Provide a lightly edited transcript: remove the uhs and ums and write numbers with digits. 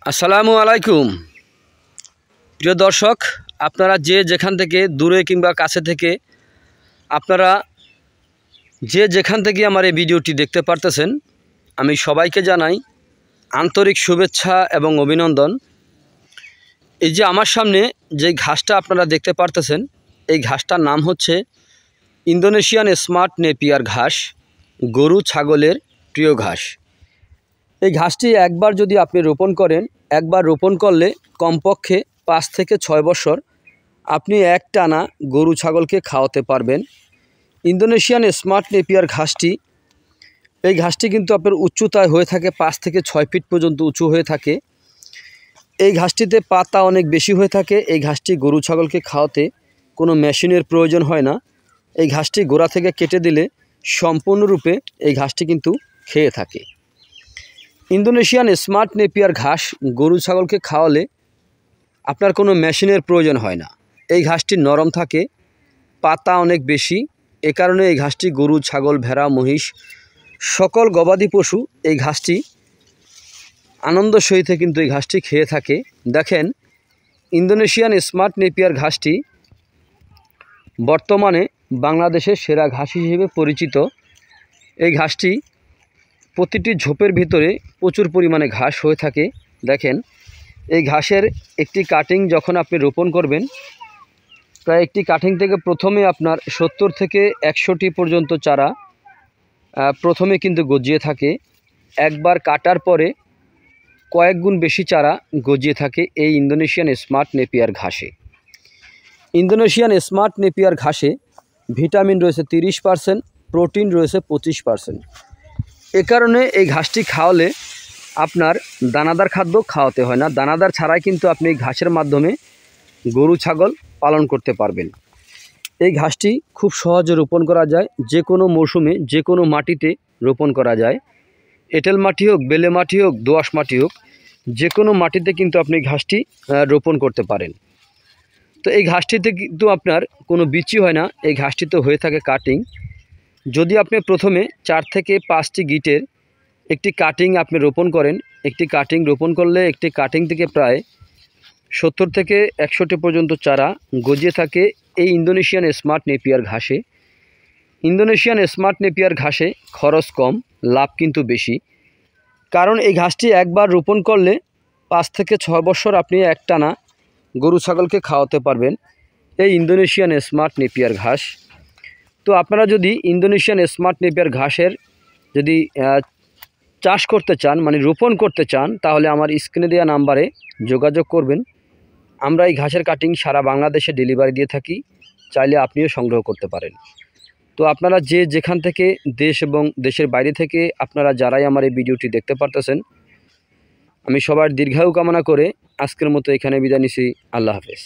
আসসালামু আলাইকুম প্রিয় দর্শক, আপনারা যে যেখান থেকে দূরে কিংবা কাছে থেকে আপনারা যে যেখান থেকে আমার এই ভিডিওটি দেখতে পারতেছেন, আমি সবাইকে জানাই আন্তরিক শুভেচ্ছা এবং অভিনন্দন। এই যে আমার সামনে যে ঘাসটা আপনারা দেখতে পারতেছেন, এই ঘাসটার নাম হচ্ছে ইন্দোনেশিয়ান স্মার্ট নেপিয়ার ঘাস, গরু ছাগলের প্রিয় ঘাস। এই ঘাসটি একবার যদি আপনি রোপণ করেন, একবার রোপণ করলে কমপক্ষে 5 থেকে 6 বছর আপনি একটানা গরু ছাগলকে খাওয়াতে পারবেন। ইন্দোনেশিয়ান স্মার্ট নেপিয়ার ঘাসটি, এই ঘাসটি কিন্তু আপনার উচ্চতায় হয়ে থাকে 5 থেকে 6 ফিট পর্যন্ত উঁচু হয়ে থাকে। এই ঘাসটিতে পাতা অনেক বেশি হয়ে থাকে। এই ঘাসটি গরু ছাগলকে খাওয়াতে কোনো মেশিনের প্রয়োজন হয় না। এই ঘাসটি গোড়া থেকে কেটে দিলে সম্পূর্ণরূপে এই ঘাসটি কিন্তু খেয়ে থাকে। ইন্দোনেশিয়ান স্মার্ট নেপিয়ার ঘাস গরু ছাগলকে খাওয়ালে আপনার কোনো মেশিনের প্রয়োজন হয় না। এই ঘাসটি নরম থাকে, পাতা অনেক বেশি। এ কারণে এই ঘাসটি গরু ছাগল ভেড়া মহিষ সকল গবাদি পশু এই ঘাসটি আনন্দ সহিত কিন্তু এই ঘাসটি খেয়ে থাকে। দেখেন, ইন্দোনেশিয়ান স্মার্ট নেপিয়ার ঘাসটি বর্তমানে বাংলাদেশের সেরা ঘাস হিসেবে পরিচিত। এই ঘাসটি প্রতিটি ঝোপের ভিতরে প্রচুর পরিমাণে ঘাস হয়ে থাকে। দেখেন, এই ঘাসের একটি কাটিং যখন আপনি রোপণ করবেন, প্রায় একটি কাটিং থেকে প্রথমে আপনার 70 থেকে 100টি পর্যন্ত চারা প্রথমে কিন্তু গজিয়ে থাকে। একবার কাটার পরে কয়েক গুণ বেশি চারা গজিয়ে থাকে এই ইন্দোনেশিয়ান স্মার্ট নেপিয়ার ঘাসে। ইন্দোনেশিয়ান স্মার্ট নেপিয়ার ঘাসে ভিটামিন রয়েছে 30%, প্রোটিন রয়েছে 25%। এ কারণে এই ঘাসটি খাওয়ালে আপনার দানাদার খাদ্য খাওয়াতে হয় না। দানাদার ছাড়াই কিন্তু আপনি এই ঘাসের মাধ্যমে গরু ছাগল পালন করতে পারবেন। এই ঘাসটি খুব সহজে রোপণ করা যায়, যে কোনো মৌসুমে যে কোনো মাটিতে রোপণ করা যায়। এঁটেল মাটি হোক, বেলে মাটি হোক, দোআঁশ মাটি হোক, যে কোনো মাটিতে কিন্তু আপনি ঘাসটি রোপণ করতে পারেন। তো এই ঘাসটিতে কিন্তু আপনার কোনো বিচি হয় না, এই ঘাসটিতে হয়ে থাকে কাটিং। যদি আপনি প্রথমে 4 থেকে 5টি গিটের একটি কাটিং আপনি রোপণ করেন, একটি কাটিং রোপণ করলে একটি কাটিং থেকে প্রায় 70 থেকে 100টি পর্যন্ত চারা গজিয়ে থাকে এই ইন্দোনেশিয়ান স্মার্ট নেপিয়ার ঘাসে। ইন্দোনেশিয়ান স্মার্ট নেপিয়ার ঘাসে খরচ কম, লাভ কিন্তু বেশি। কারণ এই ঘাসটি একবার রোপণ করলে 5 থেকে 6 বছর আপনি একটানা গরু ছাগলকে খাওয়াতে পারবেন এই ইন্দোনেশিয়ান স্মার্ট নেপিয়ার ঘাস। তো আপনারা যদি ইন্দোনেশিয়ান স্মার্ট নেপিয়ার ঘাসের যদি চাষ করতে চান, মানে রোপণ করতে চান, তাহলে আমার স্ক্রিনে দেওয়া নাম্বারে যোগাযোগ করবেন। আমরা এই ঘাসের কাটিং সারা বাংলাদেশে ডেলিভারি দিয়ে থাকি, চাইলে আপনিও সংগ্রহ করতে পারেন। তো আপনারা যে যেখান থেকে দেশ এবং দেশের বাইরে থেকে আপনারা যারাই আমার এই ভিডিওটি দেখতে পারতেছেন, আমি সবার দীর্ঘায়ু কামনা করে আজকের মতো এখানে বিদায় নিচ্ছি। আল্লাহ হাফেজ।